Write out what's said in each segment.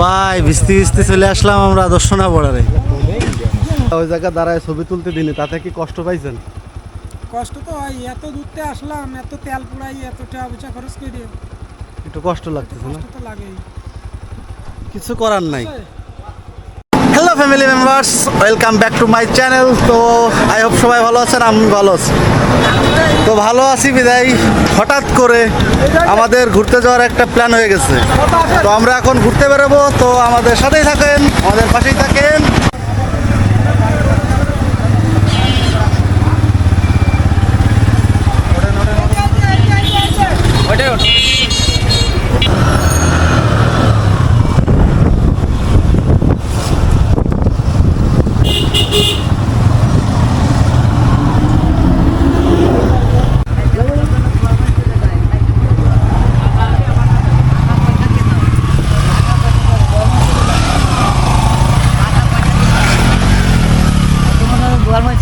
ভাই ভিজতে ভিজতে চলে আসলাম আমরা দর্শনা বর্ডারে। ওই জায়গা দাঁড়ায় ছবি তুলতে দিনে, তাতে কি কষ্ট পাইছেন? কষ্ট তো হয়, এত দূরতে আসলাম, এত তেল পুরাই, এত টাকা পয়সা খরচ করে একটু কষ্ট লাগতেছে না? কষ্ট তো লাগেই, কিছু করার নাই। Hello family members, welcome back to my channel. তো আই হোপ সবাই ভালো আছেন, আমি ভালো আছি। তো ভালো আছি বিদায় হঠাৎ করে আমাদের ঘুরতে যাওয়ার একটা প্ল্যান হয়ে গেছে। তো আমরা এখন ঘুরতে বেরোবো, তো আমাদের সাথেই থাকেন, আমাদের পাশেই থাকেন।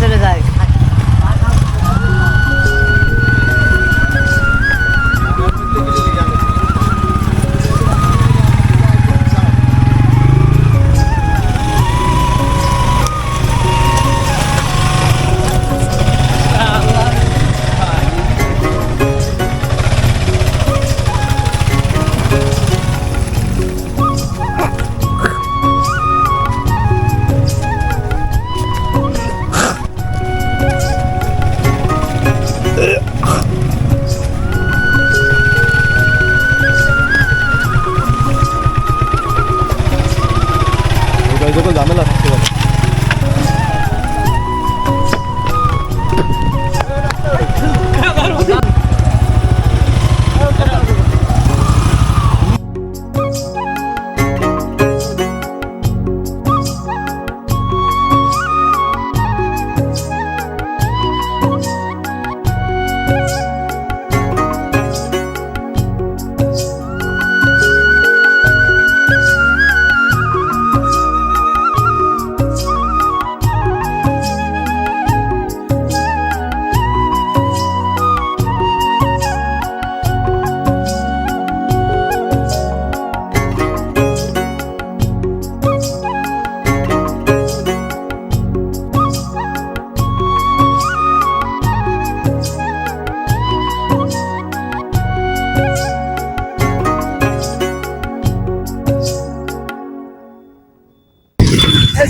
চলে যায়। ঝামেলা থাকতে পারে।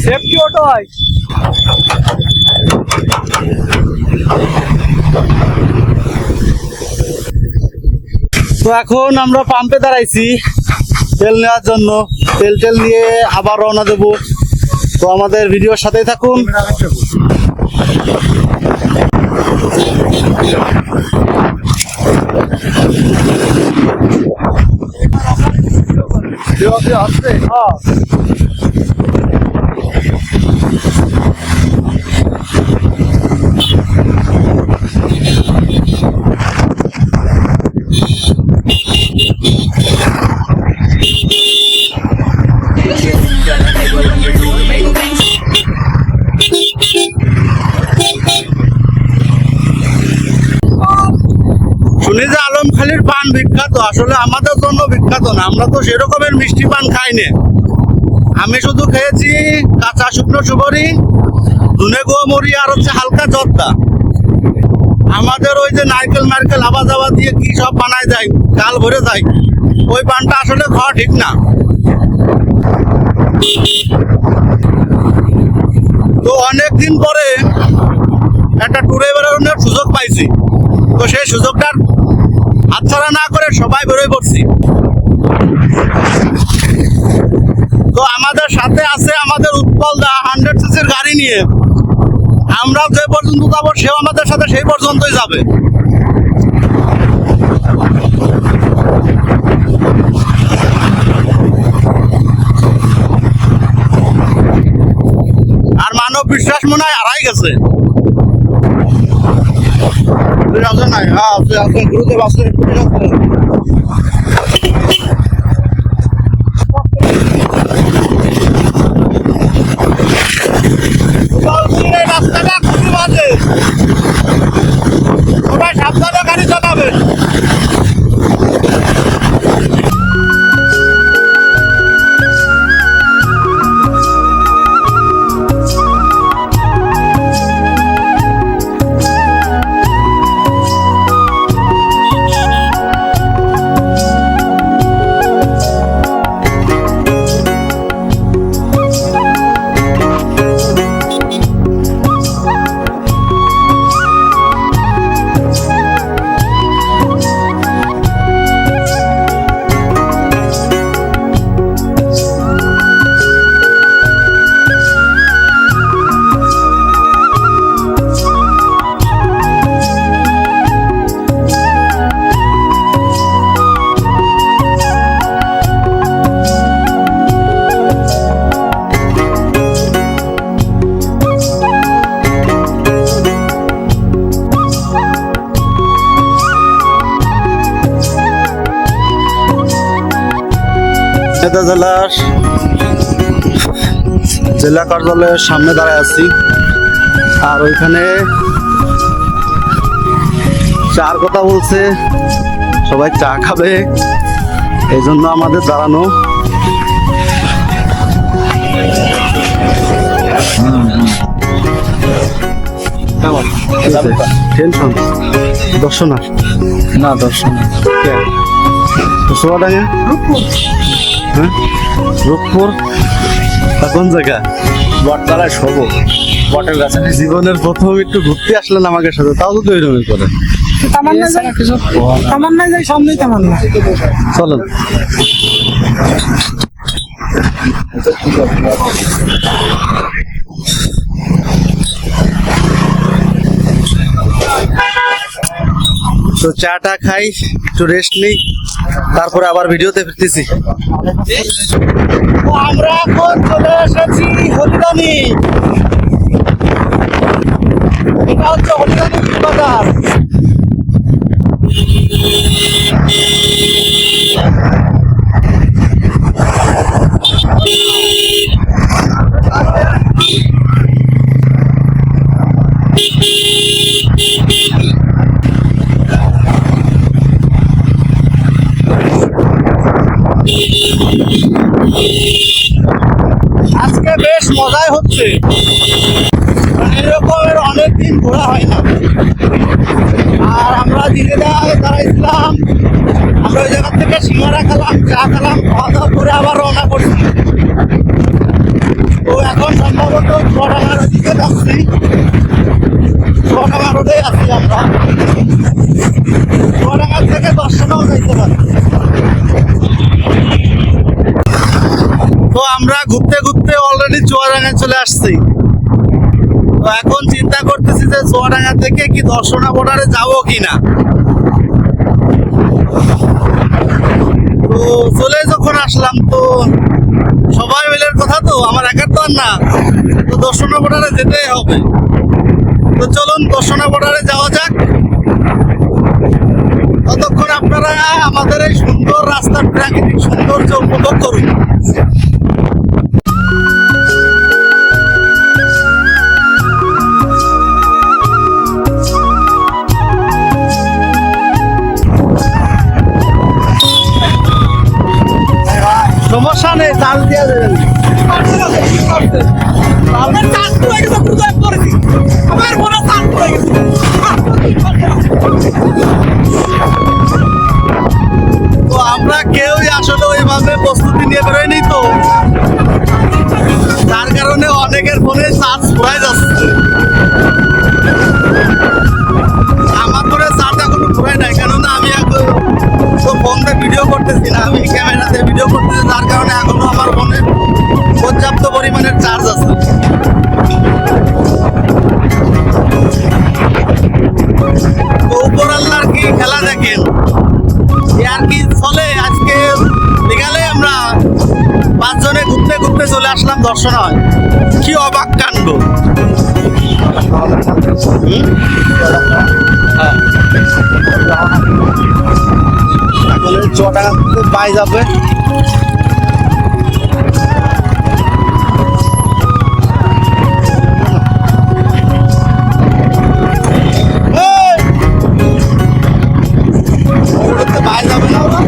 সেফটি অটো হয়। তো এখন আমরা পাম্পে দাঁড়াইছি তেল নেওয়ার জন্য। তেল নিয়ে আবার রওনা দেব। তো আমাদের ভিডিওর সাথেই থাকুন। শুনি যে আলমখালির পান বিখ্যাত, আসলে আমাদের জন্য বিখ্যাত না, আমরা তো সেরকমের মিষ্টি পান খাই না। আমি শুধু খেয়েছি কাঁচা শুকনো সুপারি, ধুনে গোমরি আর হচ্ছে হালকা জর্দা। আমাদের ওই যে নারকেল আবা জাবা দিয়ে কি সব বানায় যায়, গাল ভরে যায়, ওই পানটা আসলে খাওয়া ঠিক না। তো অনেকদিন পরে একটা ট্যুরে বেরোনোর সুযোগ পাইছি, তো সেই সুযোগটার হাতছাড়া না করে সবাই বেরোয় পড়ছি। তো আমাদের সাথে আছে আমাদের উৎপল দা 100 সিসির গাড়ি নিয়ে। আমরা যে পর্যন্ত যাবো সেও আমাদের সাথে সেই পর্যন্তই যাবে। আর মানব বিশ্বাস মনে হয় হারাই গেছে। নাই, হ্যাঁ গুরুদেব আছে। রাস্তাটা খুবই বাজে, সবাই সাবধানে গাড়ি চালাবেন। ঝিনাইদহ জেলার জেলা কার্যালয়ের সামনে দাঁড়ায় আছি, আর ওইখানে চার কথা বলছে, সবাই চা খাবে, এই জন্য আমাদের দাঁড়ানো। টেনশন দর্শন না দর্শন সোয়াডাঙ্গা, হ্যাঁ রূপপুর, কোন জায়গা? বটতলায় শোবো, বটের গাছে জীবনের প্রথম একটু ঘুরতে আসলেন আমাকে সাথে, তাও তো তৈরি করে। তামান্না যাই, তামান্না যাই, সামনেই তামান্না। চলেন। তো চাটা খাই, একটু রেস্ট নিই, তারপরে আবার ভিডিওতে ফিরতেছি। আমরা এখন চলে এসেছি হলিদানি। এটা হচ্ছে হলিদানি বাজার। আজকে বেশ মজাই হচ্ছে, এরকমের অনেকদিন ঘোরা হয় না। আর আমরা দিনে দাঁড়াইছিলাম, আমরা ওই জায়গা থেকে সিঙ্গারা খেলাম, চা খেলাম, খাওয়া দাওয়া করে আবার রওনা করছি। তো এখন সম্ভবত চুয়াডাঙ্গার দিকে যাচ্ছি, চুয়াডাঙ্গা রোডে আছি আমরা। চুয়াডাঙ্গার থেকে দর্শনেও যাইতে পারি। তো আমরা ঘুরতে ঘুরতে অলরেডি চুয়াডাঙ্গায় চলে আসছি। তো এখন চিন্তা করতেছি যে চুয়াডাঙ্গা থেকে কি দর্শনা বর্ডারে যাবো কিনা। তো চলে যখন আসলাম, তো সবাই মিলে কথা, তো আমার একার তো আর না, তো দর্শনা বর্ডারে যেতেই হবে। তো চলুন দর্শনা বর্ডারে যাওয়া যাক। ততক্ষণ আপনারা আমাদের এই সুন্দর রাস্তার প্রাকৃতিক সৌন্দর্য উপভোগ করুন। সমস্যা নেই, চাল দিয়ে দেবেন। তো আমরা কেউই আসলে ওইভাবে প্রস্তুতি নিয়ে বেরোয়নি, তো তার কারণে অনেকের ফোনে চার্জ ফুরাই যাচ্ছে। আমার ফোনে চার্জ এখনো ফুরাই নাই, কেননা আমি এখন তো ফোনতে ভিডিও করতেছি না, আমি ক্যামেরাতে ভিডিও করতেছি, যার কারণে এখনো আমার ফোনে পর্যাপ্ত পরিমাণের চার্জ আছে। তো উপর আল্লাহর কি খেলা দেখেন, আর কি ফলে আজকে বিকালে আমরা 5 জনে ঘুরতে ঘুরতে চলে আসলাম দর্শন হয়। কি অবাক কাণ্ড। চটাকা পাই যাবে। পাই যাবে না ওরা।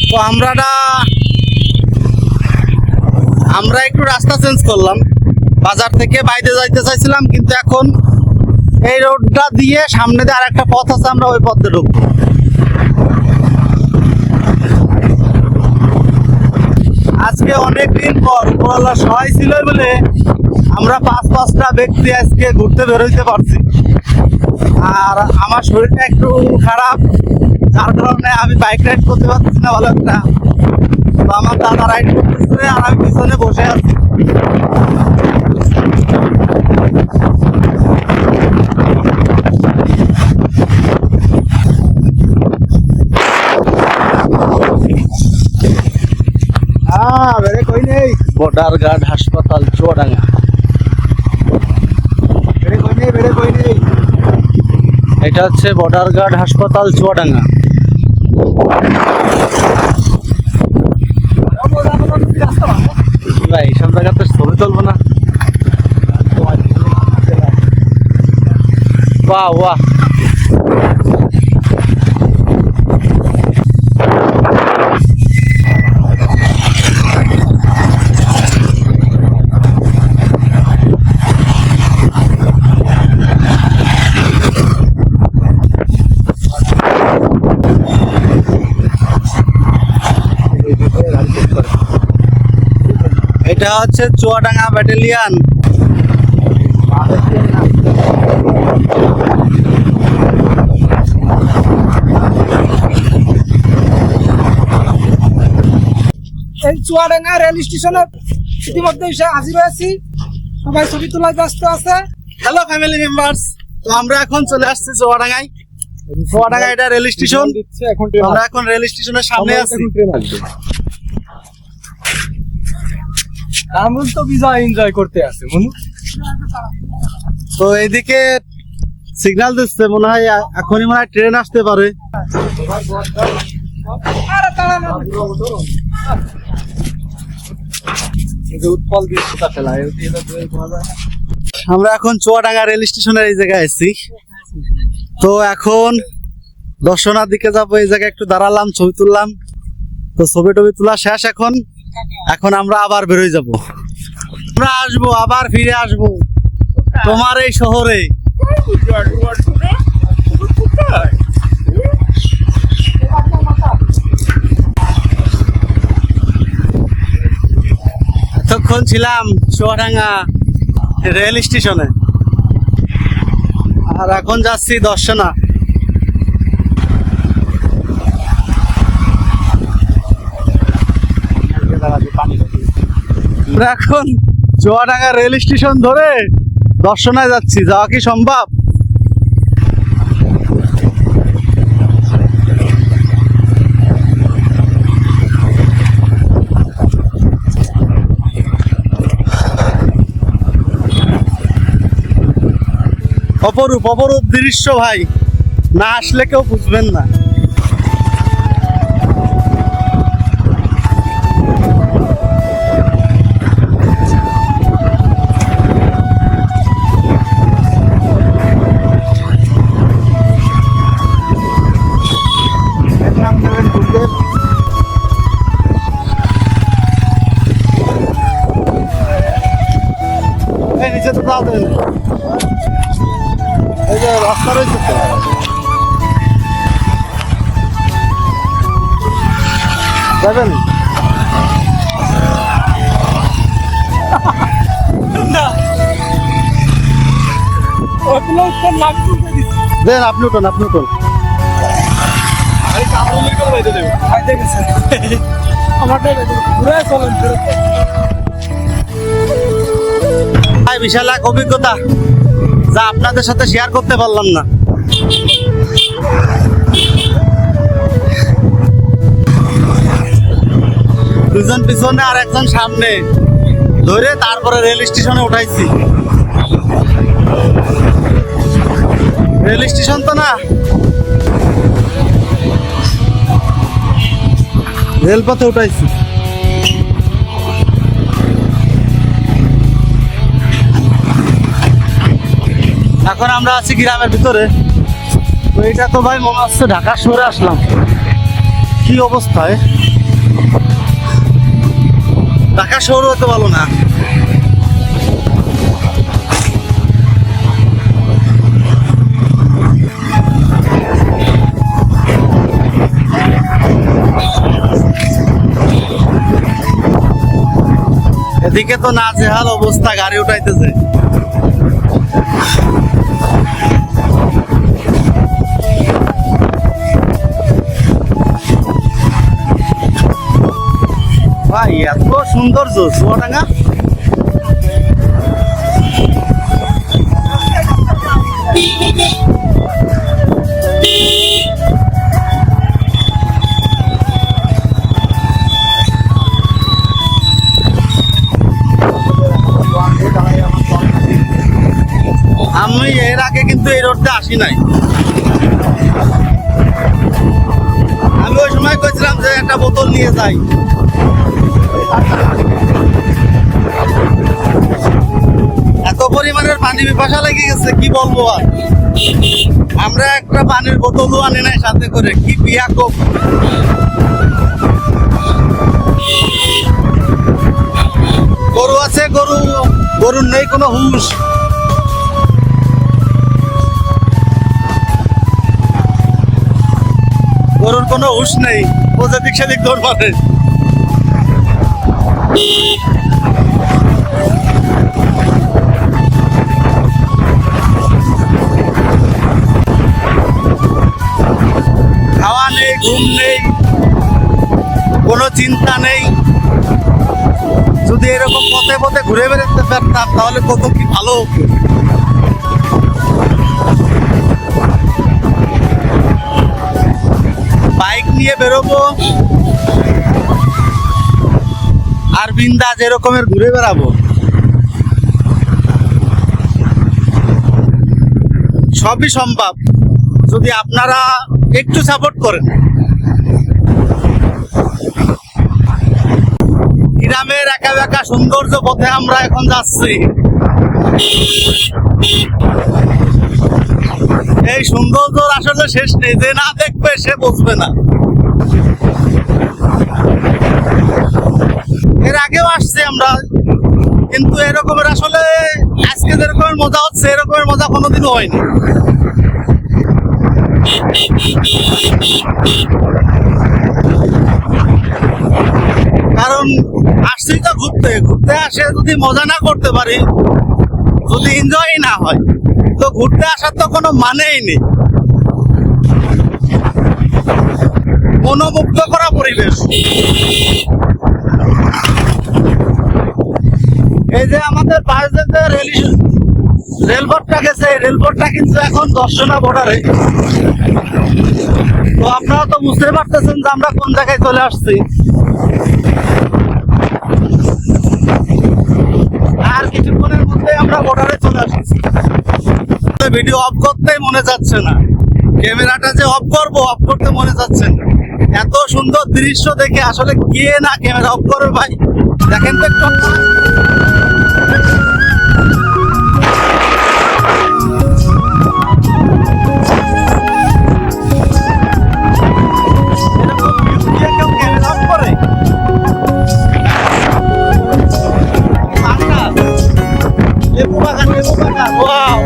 তো আমরা একটু রাস্তা চেঞ্জ করলাম, বাজার থেকে বাইরে যাইতে চাইছিলাম, কিন্তু এখন এই রোডটা দিয়ে সামনে দিয়ে আর একটা পথ আছে, আমরা ওই পথে ঢুকবো। আজকে অনেকদিন পর উপরওয়ালা সহায় ছিল বলে আমরা 5-5টা ব্যক্তি আজকে ঘুরতে বেরোইতে পারছি। আর আমার শরীরটা একটু খারাপ, যার কারণে আমি বাইক রাইড করতে পারছি না ভালো একটা। তো আমার দাদা রাইড করতেছে আর আমি পিছনে বসে আছি। বর্ডারঘাট হাসপাতাল চুয়াডাঙ্গা। এটা হচ্ছে বর্ডারঘাট হাসপাতাল চুয়াডাঙ্গা। ভাই এইসব জায়গাতে ছবি তুলবো না। বাহ বাহ, এটা হচ্ছে চুয়াডাঙ্গা ব্যাটালিয়ন। এই চুয়াডাঙ্গা রেল স্টেশনে ইতিমধ্যে এসে হাজির হয়েছি, সবাই ছবি তোলায় ব্যস্ত আছে। হ্যালো ফ্যামিলি মেম্বার্স, তো আমরা এখন চলে আসছি চুয়াডাঙ্গায়। চুয়াডাঙ্গা এটা রেল স্টেশন। আমরা এখন রেল স্টেশনের সামনে আছি। আমুল তো বিজয় এনজয় করতে আছে মনু। তো এইদিকে সিগন্যাল দিচ্ছে, মনে হয় এখনই মনে হয় ট্রেন আসতে পারে। আরে তাড়া না। উৎপল বিস্কুট খেলা আমরা এখন চুয়াডাঙ্গা রেল স্টেশনের এই জায়গায় আছি। তো এখন দর্শনার দিকে যাবো। এই জায়গায় একটু দাঁড়ালাম, ছবি তুললাম। তো ছবি টবি তোলা শেষ। এখন আমরা আবার বেরোয় যাব। আমরা আসবো, আবার ফিরে আসবো তোমার এই শহরে। এতক্ষণ ছিলাম চুয়াডাঙ্গা রেল স্টেশনে, আর এখন যাচ্ছি দর্শনা। আমরা এখন চুয়াডাঙ্গা রেল স্টেশন ধরে দর্শনায় যাচ্ছি। যাওয়া কি সম্ভব? অপরূপ অপরূপ দৃশ্য ভাই, না আসলে কেউ বুঝবেন না। নিচে তো যাওয়া যাবে না, এই যে রাস্তা রয়েছে তো। যাবেন দেন, আপনি উঠুন, আপনি উঠুন। বিশাল এক অভিজ্ঞতা, যা আপনাদের সাথে শেয়ার করতে পারলাম না। দুজন পিছনে আর একজন সামনে ধরে তারপরে রেল স্টেশনে উঠাইছি। রেল স্টেশন তো না, রেলপথে উঠাইছি। এখন আমরা আছি গ্রামের ভিতরে। তো এটা তো ভাই মনে হচ্ছে ঢাকা শহরে আসলাম। কি অবস্থায়, ঢাকা শহর হতে ভালো না। এদিকে তো নাজেহাল অবস্থা, গাড়ি উঠাইতেছে। ভাই এত সৌন্দর্য চুয়াডাঙ্গা। এর আগে কিন্তু এই রোডটা আসি নাই। আমি ওই সময় কইছিলাম যে একটা বোতল নিয়ে যাই। এত পরিমাণের পানি পিপাসা লেগে গেছে, কি বলবো আর। আমরা একটা পানির বোতলও আনি নাই সাথে করে, কি বিয়া কোপ। গরু আছে, গরুর নেই কোনো হুঁশ। গরুর কোনো হুঁশ নেই, ও যেদিক সেদিক দৌড় মারে। খাওয়া নেই, ঘুম নেই, কোনো চিন্তা নেই। যদি এরকম পথে পথে ঘুরে বেড়াতে পারতাম তাহলে কত কি ভালো হতো। বাইক নিয়ে বেরোবো আর বিন্দাস এরকমের ঘুরে বেড়াবো। সবই সম্ভব যদি আপনারা একটু সাপোর্ট করেন। গ্রামের একা একা সৌন্দর্য পথে আমরা এখন যাচ্ছি। এই সৌন্দর্যর আসলে শেষ নেই, যে না দেখবে সে বুঝবে না। এর আগেও আসছি আমরা, কিন্তু এরকমের আসলে আজকে যেরকমের মজা হচ্ছে এরকমের মজা কোনোদিনও হয়নি। কারণ আসছি তো ঘুরতে, ঘুরতে আসে যদি মজা না করতে পারি, যদি এনজয় না হয়, তো ঘুরতে আসার তো কোনো মানেই নেই। মনোমুগ্ধ করা পরিবেশ। এই যে আমাদের পাশে যে রেলপথটা গেছে, রেলপথটা কিন্তু এখন দর্শনা বর্ডারে। তো আপনারা তো বুঝতে পারতেছেন যে আমরা কোন জায়গায় চলে আসছি। আর কিছুক্ষণের মধ্যে আমরা বর্ডারে চলে আসছি। ভিডিও অফ করতেই মনে যাচ্ছে না, ক্যামেরাটা যে অফ করবো, অফ করতে মনে যাচ্ছে না। এত সুন্দর দৃশ্য দেখে আসলে কে না ক্যামেরা অফ করবে ভাই। দেখেন তো একটু, লেবু বাগান, লেবু বাগান, ওয়াও।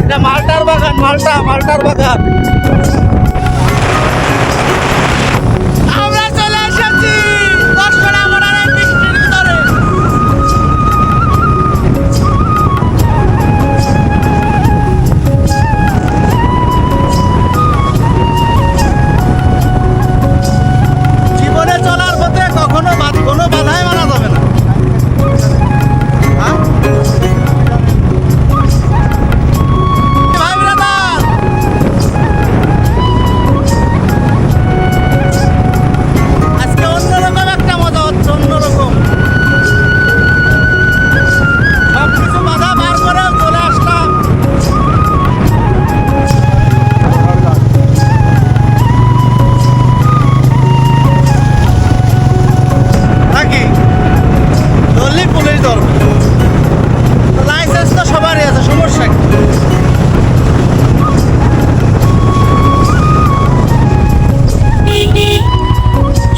এটা মালটার বাগান, মালটার বাগান। আমরা চলে এসেছি দর্শনা বর্ডারের বৃষ্টির ভিতরে। জীবনে চলার পথে কখনো কোনো বাধাই মানা যাবে না। হ্যাঁ? ভাই ব্রাদার, আজকে অন্যরকম একটা মজা হচ্ছে, অন্যরকম। সবকিছু বাধা পার করে চলে আসলাম। নাকি ধরলি পুলিশ ধরবে, লাইসেন্স তো সবারই আছে, সমস্যা কি?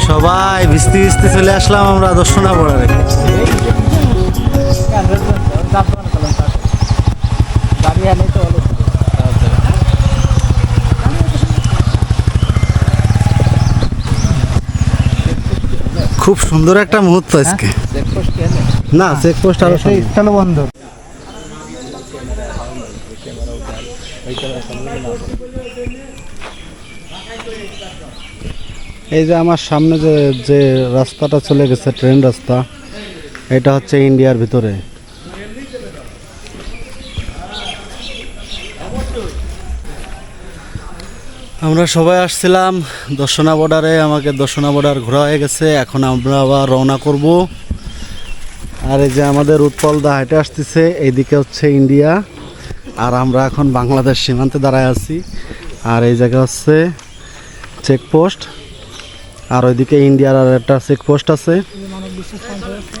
সবাই ভিস্তি ভিস্তি চলে আসলাম আমরা দর্শনা বর্ডারে। খুব সুন্দর একটা মুহূর্ত আজকে। না, চেকপোস্ট আরো সামনে। বন্ধ। এই যে আমার সামনে যে যে রাস্তাটা চলে গেছে, ট্রেন রাস্তা, এটা হচ্ছে ইন্ডিয়ার ভিতরে। আমরা সবাই আসছিলাম দর্শনা বর্ডারে, আমাকে দর্শনা বর্ডার ঘোরা হয়ে গেছে। এখন আমরা আবার রওনা করব আর এই যে আমাদের উৎপল দা হেঁটে আসতেছে, এইদিকে হচ্ছে ইন্ডিয়া, আর আমরা এখন বাংলাদেশ সীমান্তে দাঁড়ায় আছি। আর এই জায়গা হচ্ছে চেকপোস্ট, আর ওইদিকে ইন্ডিয়ার আর একটা চেকপোস্ট আছে।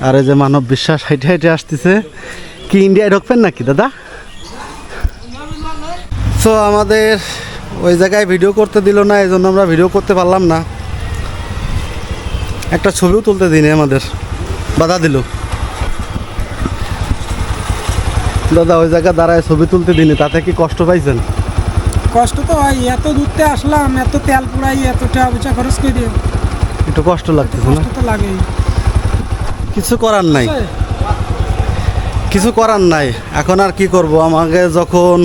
আর এই যে মানব বিশ্বাস হেঁটে হেঁটে আসতেছে। কি ইন্ডিয়ায় ঢুকবেন নাকি দাদা? তো আমাদের ওই জায়গায় ভিডিও করতে দিল না, এই জন্য আমরা ভিডিও করতে পারলাম না। একটা ছবিও তুলতে দিনে আমাদের বাধা দিল। দাদা ওই জায়গা দাঁড়ায় ছবি তুলতে দিনে, তাতে কি কষ্ট পাইছেন? কষ্ট তো হয়, এত দূরতে আসলাম, এত তেল পুরাই, এত টাকা পয়সা খরচ করে দিয়ে একটু কষ্ট লাগতেছে না? কষ্ট তো লাগেই। কিছু করার নাই, কিছু করার নাই। এখন আর কি করব, আমাকে যখন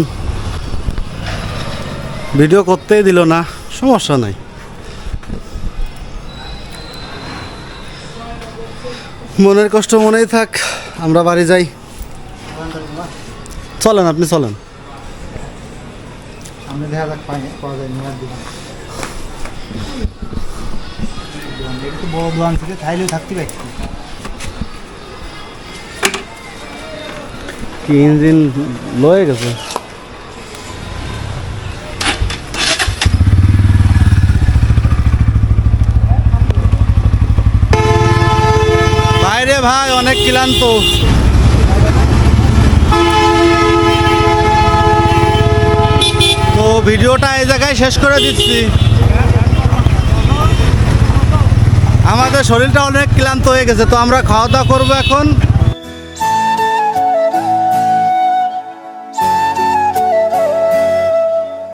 ভিডিও করতেই দিল না, সমস্যা নাই। মনের কষ্ট মনেই থাক, আমরা বাড়ি যাই। চলেন, আপনি চলেন। সামনে দেখা যাক পাওয়া যায় নিয়ে দিন। একটু বড় দোকান থেকে চাইলেও থাকতে পারছি। কি ইঞ্জিন লয়ে গেছে? বাইরে ভাই অনেক ক্লান্ত। তো ভিডিওটা এই জায়গায় শেষ করে দিচ্ছি। আমাদের শরীরটা অনেক ক্লান্ত হয়ে গেছে, তো আমরা খাওয়া দাওয়া করবো এখন।